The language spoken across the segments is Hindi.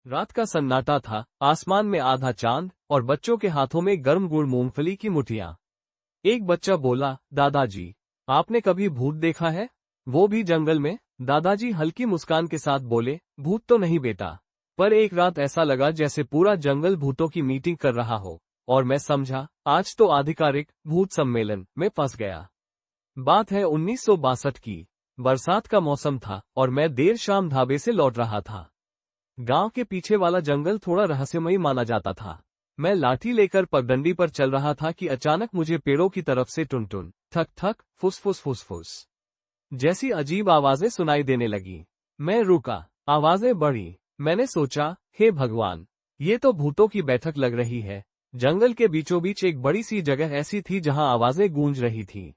रात का सन्नाटा था, आसमान में आधा चांद और बच्चों के हाथों में गर्म गुड़ मूंगफली की मुठियां। एक बच्चा बोला, दादाजी, आपने कभी भूत देखा है? वो भी जंगल में? दादाजी हल्की मुस्कान के साथ बोले, भूत तो नहीं बेटा, पर एक रात ऐसा लगा जैसे पूरा जंगल भूतों की मीटिंग कर रहा हो, और मैं समझा, आज तो आधिकारिक भूत सम्मेलन में फंस गया। बात है 1962 की। बरसात का मौसम था और मैं देर शाम ढाबे से लौट रहा था। गांव के पीछे वाला जंगल थोड़ा रहस्यमयी माना जाता था। मैं लाठी लेकर पगडंडी पर चल रहा था कि अचानक मुझे पेड़ों की तरफ से टुन-टुन, ठक-ठक, फुस-फुस फुस-फुस जैसी अजीब आवाजें सुनाई देने लगी। मैं रुका, आवाजें बढ़ी। मैंने सोचा, हे भगवान, ये तो भूतों की बैठक लग रही है। जंगल के बीचों बीच एक बड़ी सी जगह ऐसी थी जहां आवाजें गूंज रही थी।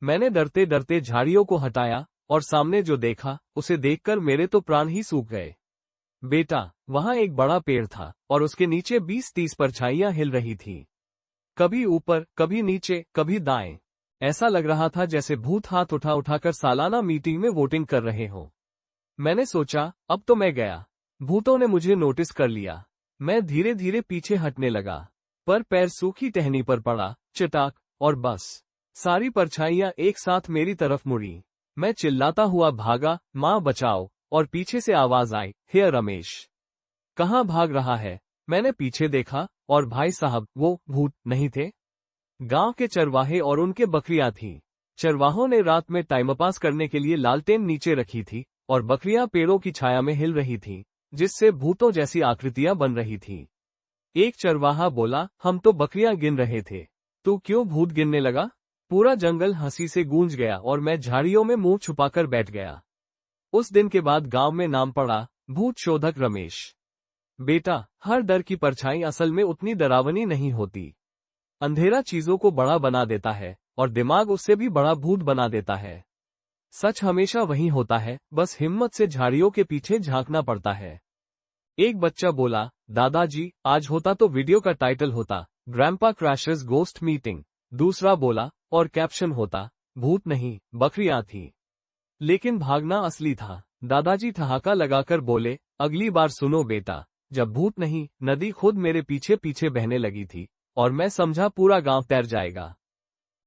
मैंने डरते डरते झाड़ियों को हटाया और सामने जो देखा, उसे देखकर मेरे तो प्राण ही सूख गए। बेटा, वहां एक बड़ा पेड़ था और उसके नीचे 20-30 परछाइयां हिल रही थी। कभी ऊपर, कभी नीचे, कभी दाएं। ऐसा लग रहा था जैसे भूत हाथ उठा उठाकर सालाना मीटिंग में वोटिंग कर रहे हो। मैंने सोचा, अब तो मैं गया। भूतों ने मुझे नोटिस कर लिया। मैं धीरे धीरे पीछे हटने लगा, पर पैर सूखी टहनी पर पड़ा, चटाक, और बस सारी परछाइयां एक साथ मेरी तरफ मुड़ी। मैं चिल्लाता हुआ भागा, माँ बचाओ, और पीछे से आवाज आई, हे रमेश, कहाँ भाग रहा है? मैंने पीछे देखा, और भाई साहब, वो भूत नहीं थे। गांव के चरवाहे और उनके बकरियां थीं। चरवाहों ने रात में टाइम पास करने के लिए लालटेन नीचे रखी थी, और बकरियां पेड़ों की छाया में हिल रही थीं, जिससे भूतों जैसी आकृतियां बन रही थीं। एक चरवाहा बोला, हम तो बकरियां गिन रहे थे, तू क्यों भूत गिनने लगा? पूरा जंगल हंसी से गूंज गया और मैं झाड़ियों में मुंह छुपाकर बैठ गया। उस दिन के बाद गांव में नाम पड़ा, भूत शोधक रमेश। बेटा, हर डर की परछाई असल में उतनी डरावनी नहीं होती। अंधेरा चीजों को बड़ा बना देता है और दिमाग उससे भी बड़ा भूत बना देता है। सच हमेशा वही होता है, बस हिम्मत से झाड़ियों के पीछे झांकना पड़ता है। एक बच्चा बोला, दादाजी, आज होता तो वीडियो का टाइटल होता, ग्रैंपा क्रैशेस गोस्ट मीटिंग। दूसरा बोला, और कैप्शन होता, भूत नहीं, बकरियां थी। लेकिन भागना असली था। दादाजी ठहाका लगाकर बोले, अगली बार सुनो बेटा। जब भूत नहीं, नदी खुद मेरे पीछे पीछे बहने लगी थी, और मैं समझा पूरा गांव तैर जाएगा।